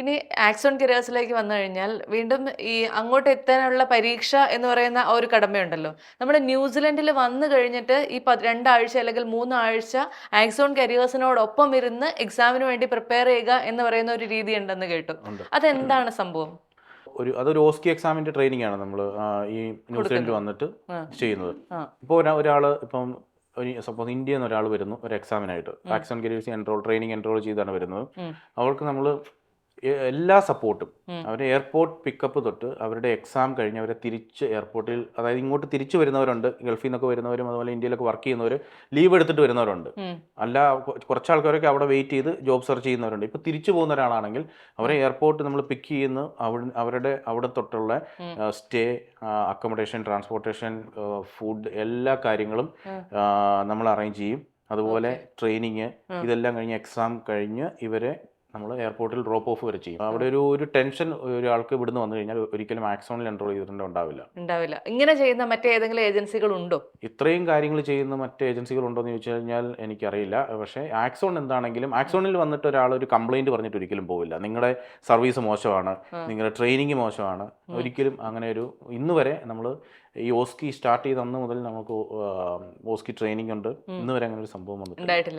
ഇനി ആക്സോൺ കരിയേഴ്സിലേക്ക് വന്നു കഴിഞ്ഞാൽ വീണ്ടും ഈ അങ്ങോട്ട് എത്താനുള്ള പരീക്ഷ എന്ന് പറയുന്ന ആ ഒരു കടമയുണ്ടല്ലോ. നമ്മള് ന്യൂസിലൻഡിൽ വന്നു കഴിഞ്ഞിട്ട് ഈ 2 ആഴ്ച അല്ലെങ്കിൽ 3 ആഴ്ച ആക്സോൺ കരിയേഴ്സിനോടൊപ്പം ഇരുന്ന് എക്സാമിന് വേണ്ടി പ്രിപ്പയർ ചെയ്യുക എന്ന് പറയുന്ന ഒരു രീതി ഉണ്ടെന്ന് കേട്ടു. ഉണ്ട്. അതെന്താണ് സംഭവം? അതൊരു ഓസ്കി എക്സാമിന്റെ ട്രെയിനിങ് ആണ് നമ്മൾ ഈ ന്യൂസിലൻഡിൽ കൊടുക്കുന്നത്. വന്നിട്ട് ആ. ചെയ്യുന്നത്. ആ. ഇപ്പോൾ ഒരാൾ ഇപ്പം സപ്പോസ് ഇന്ത്യയിൽ നിന്ന് ഒരാൾ വരുന്നു ഒരു എക്സാമിനായിട്ട്. ആക്സോൺ കരിയേഴ്സ് ട്രെയിനിങ് എൻറോൾ ചെയ്താണ് വരുന്നത്. അവർക്ക് നമ്മൾ എല്ലാ സപ്പോർട്ടും അവരെ എയർപോർട്ട് പിക്കപ്പ് തൊട്ട് അവരുടെ എക്സാം കഴിഞ്ഞ് അവരെ തിരിച്ച് എയർപോർട്ടിൽ, അതായത് ഇങ്ങോട്ട് തിരിച്ചു വരുന്നവരുണ്ട്, ഗൾഫിൽ നിന്നൊക്കെ വരുന്നവരും അതുപോലെ ഇന്ത്യയിലൊക്കെ വർക്ക് ചെയ്യുന്നവർ ലീവ് എടുത്തിട്ട് വരുന്നവരുണ്ട്. അല്ല, കുറച്ച് ആൾക്കാരൊക്കെ അവിടെ വെയിറ്റ് ചെയ്ത് ജോബ് സെർച്ച് ചെയ്യുന്നവരുണ്ട്. ഇപ്പോൾ തിരിച്ചു പോകുന്ന ഒരാളാണെങ്കിൽ അവരെ എയർപോർട്ട് നമ്മൾ പിക്ക് ചെയ്യുന്ന അവരുടെ അവിടെ തൊട്ടുള്ള സ്റ്റേ, അക്കോമഡേഷൻ, ട്രാൻസ്പോർട്ടേഷൻ, ഫുഡ്, എല്ലാ കാര്യങ്ങളും നമ്മൾ അറേഞ്ച് ചെയ്യും. അതുപോലെ ട്രെയിനിങ്, ഇതെല്ലാം കഴിഞ്ഞ് എക്സാം കഴിഞ്ഞ് ഇവരെ നമ്മൾ എയർപോർട്ടിൽ ഡ്രോപ്പ് ഓഫ് വരെ ചെയ്യും. അവിടെ ഒരു ടെൻഷൻ ഒരാൾക്ക് ഇവിടുന്ന് വന്നു കഴിഞ്ഞാൽ ഒരിക്കലും ആക്സോണിൽ എൻറോൾ ചെയ്തിട്ടുണ്ടാവില്ല. ഇങ്ങനെ ചെയ്യുന്ന മറ്റേതെങ്കിലും ഏജൻസികൾ ഉണ്ടോ? ഇത്രയും കാര്യങ്ങൾ ചെയ്യുന്ന മറ്റ് ഏജൻസികൾ ഉണ്ടോ എന്ന് ചോദിച്ചു കഴിഞ്ഞാൽ എനിക്കറിയില്ല. പക്ഷേ ആക്സോൺ എന്താണെങ്കിലും ആക്സോണിൽ വന്നിട്ട് ഒരാൾ ഒരു കംപ്ലൈൻറ്റ് പറഞ്ഞിട്ട് ഒരിക്കലും പോവില്ല. നിങ്ങളുടെ സർവീസ് മോശമാണ്, നിങ്ങളുടെ ട്രെയിനിങ് മോശമാണ്, ഒരിക്കലും അങ്ങനെ ഇന്ന് വരെ നമ്മൾ ഈ ഓസ്കി സ്റ്റാർട്ട് ചെയ്ത അന്ന് മുതൽ നമുക്ക് ഓസ്കി ട്രെയിനിങ് ഉണ്ട്, ഇന്ന് വരെ അങ്ങനെ ഒരു സംഭവം വന്നിട്ടില്ല.